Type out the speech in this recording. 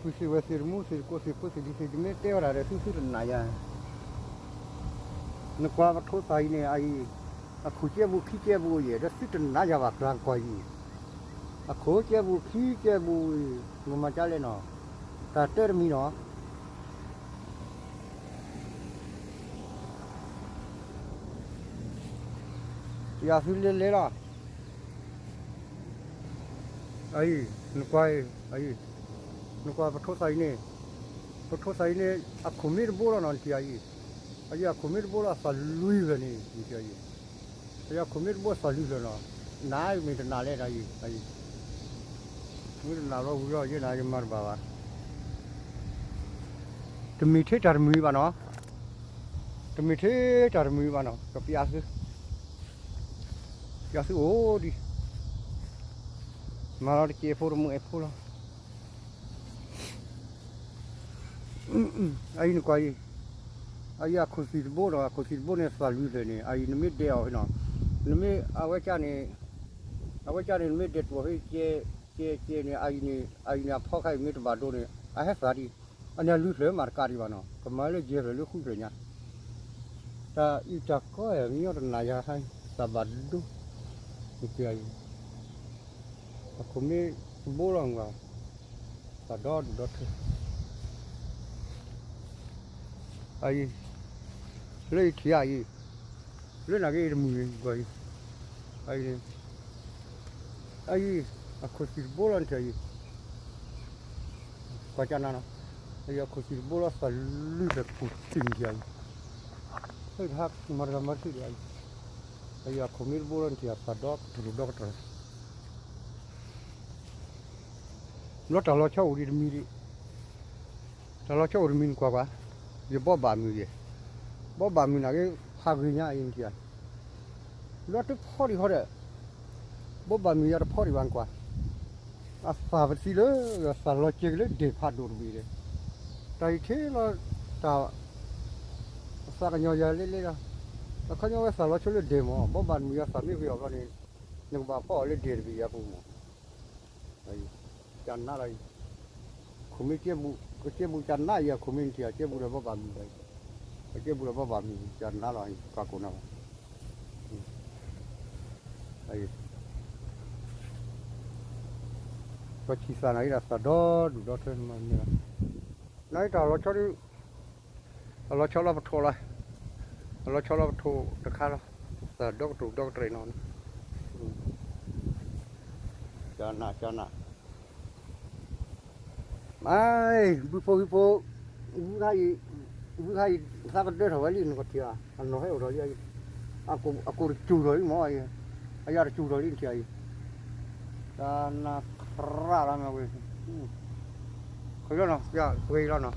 Pues si va a ser música, cosas pues si dice que me te ahora de tu sur naya. No qua bắt thốt tay này ai à khu chế bu khí chế bu gì đó xuất naya vào trang coi gì. À khu chế bu khí chế bu người mà trả lên nó. Ta termi nó. Ya phiên lên lấy đó. Ai nó quay ai nó qua bắt thốt tay này. Bắt thốt tay này à khu mir bu nó thì ai. Ai à khu mir bu là phải lui về này thì ai. Ai à khu mir bu phải lui về nó. Nãy mình nãy lên ai ai. Mình nãy rồi rồi cái này mà bảo. Tụi mình thấy trời mưa vào nó. Tụi mình thấy trời mưa vào nó. Cái piaz. Piaz ô đi. Mà nó kia phô mưa ép phô. Ai nó quay. Ai à khu xịt bố này phải lui về này. Ai nó mới đeo nó. Nó mới áo cha này nó mới đệt vào cái này ai này phao khai mới vào đồ này. Ai hết phải đi. Anh em lui lên mà cari vào nó. Cái máy nó dễ rồi khui rồi nhá. Ta ít chắc có em nhớ là này hay. Ta bắt đủ. Cái ai. Không biết bố lòng vào. Ta đó thôi. Ai lấy thì ai lấy là cái mùi vậy ai aku sih bolan cai baca nana ai aku sih bola selalu berputing dia ai hak marah sih dia ai aku mir bolan dia sadok dokter nó trả lo cho uri mi đi trả lo cho uri min quá giờ bỏ bà mi là cái hàng gì nhá anh chị ạ nó tức phò đi thôi đấy bỏ bà mi ra phò đi bán quá à phà vật gì đó phà lo chơi đấy để phà đồ mi đấy tại thế là ta phà cái nhỏ giờ lên ra nó cái nhỏ phà lo chơi để mà bỏ bà mi ra phà mi về cái này nhưng mà phò lên để bị áp mà đấy chẳng na đây không biết cái bu chẳng na giờ không biết thì bu là bỏ bà mi đấy cái bu là bỏ bà mi chẳng na là cả cô nào đấy có chỉ sao này là sao đó đủ đó thôi mà nãy giờ nó cho nó bắt thô lại nó cho nó bắt thô được khá rồi giờ đó trời nó cho nè mai bữa bữa hay sao cái đứa thằng ấy liền có chia anh nói rồi vậy aku chu rồi mọi ai ra chu rồi liền chơi ta na ra là mà cái đó nó ya quay đó nó